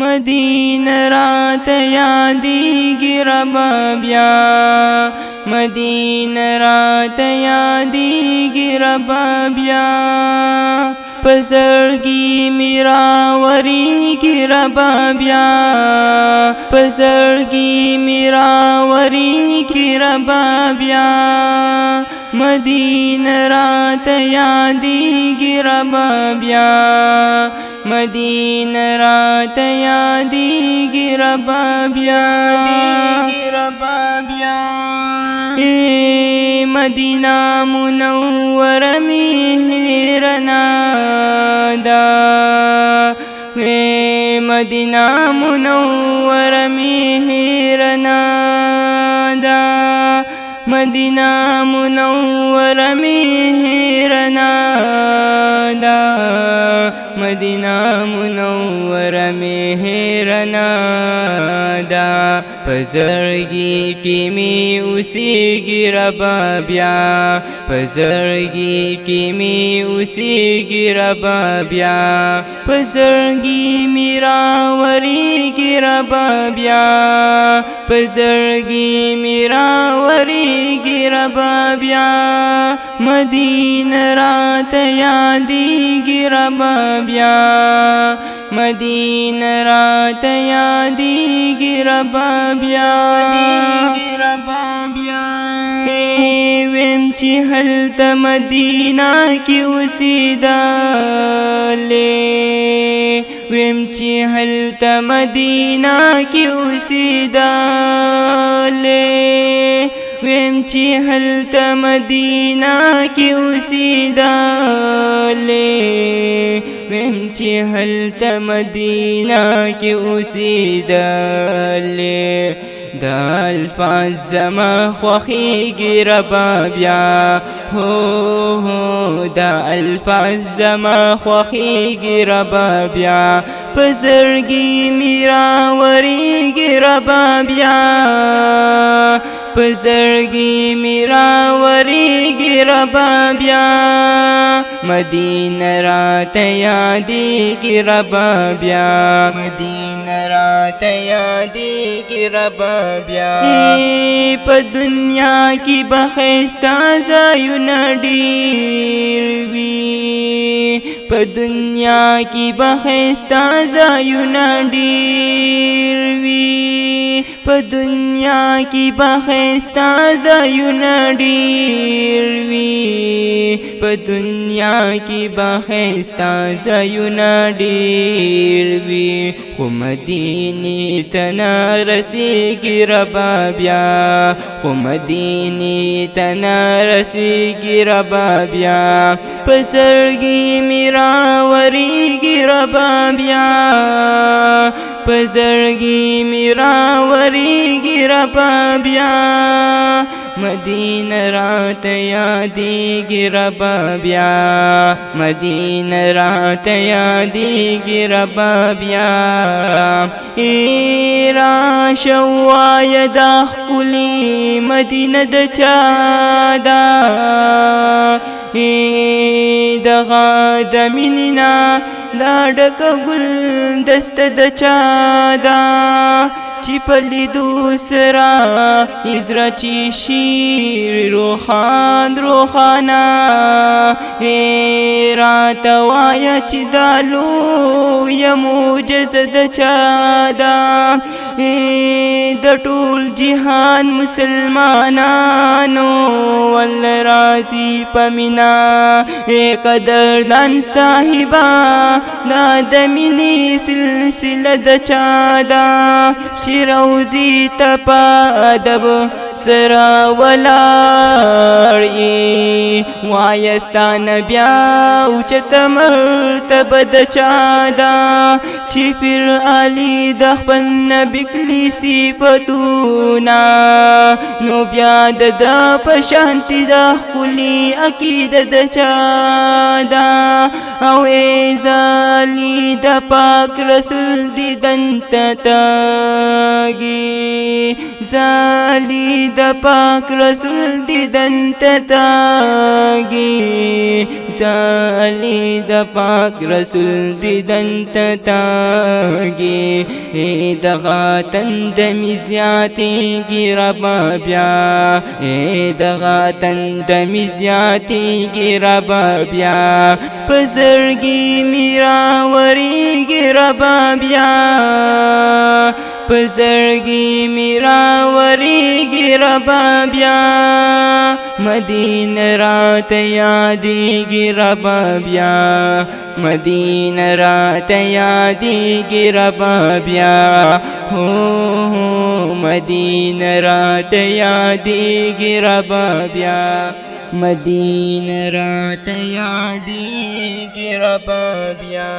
مدینه راته یادیږي ربه بیا، مدینه راته یادیږي ربه بیا، په زړګي مې راورېږي ربه بیا، په زړګي مې راورېږي ربه بیا، مدینه راته یادیږي ربه بیا، مدینه راته یادیږي ربه بیا، مدینه منوره مې هېره نه ده، مدینه منوره مې هېره نه ده، مدینه منوره مې هېره نه ده، مدینه منوره مې هېره نه ده، په زړګي کې مې اوسېږي ربه بیا، په زړګي کې مې اوسېږي ربه بیا، په زړګي مې راورېږي ربه بیا، په زړګي مې راورېږي ربه بیا، مدینه راته یادیږي ربه بیا، مدینه راته یادیږي ربه بیا، ویم چې هلته مدینه کې اوسېدلې، ویم چې هلته مدینه کې اوسېدلې، ویم چې هلته مدینه کې اوسېدلې، ویم چې هلته مدینه کې اوسېدلې، دا الفاظ زما خوښېږي ربه بیا، هو دا الفاظ زما خوښېږي ربه بیا، په زړګي مې راورېږي ربه بیا، په زړګي مې راورېږي ربه بیا، مدینه راته یادیږي ربه بیا، مدینه راته یادیږي ربه بیا، په دنیا کې به ښایسته ځایونه ډېر وي، په دنیا کې به ښایسته ځایونه ډېر وي، په دنیا کې به ښایسته ځایونه ډېر وي، په دنیا کې به ښایسته ځایونه ډېر وي، خو مدینې ته نه رسېږي ربه بیا، خو مدینې ته نه رسېږي ربه بیا، په زړګي مې راورېږي ربه بیا، په زړګي مې راورېږي ربه بیا، مدینه راته یادیږي ربه بیا، مدینه راته یادیږي ربه بیا، راشه ووایه دا ښکلې مدینه د چا ده، دغه د مینې نه دا ډکه ګلدسته د چا ده، چې په لیدو سره زړه چې شي روښانه، راته وایه چې دا لویه معجزه د چا ده، د ټول جهان مسلمانانو ول راضي په مینا، قدردان صاحبه دا د مینې سلسله د چا ده، چې روضې ته په ادب سره ولاړ یې، وایه ستا نه بیا اوچته مرتبه د چا ده، چې پیر علي د خپل نبي کلي صفتونه، نو بیا د ده په شانتې د ښکلي عقیده د چا ده، او ایزالي د پاک رسول دیدن ته تاږي، زالي د پاک رسول دیدن ته تاږي، زالي د پاک رسول دیدن تتاگی دغا تند مزیاتی گی ربا بیا دغا تند مزیاتی گی ربا بیا پزرگی میرا وری گی ربا بیا پزرگی میرا وری گی ربا بیا مدینہ رات یادی گی ربا بیا مدینہ رات یادی گی ربا بیا ہو مدینہ رات یادی گی ربا بیا مدینہ رات یادی گی ربا بیا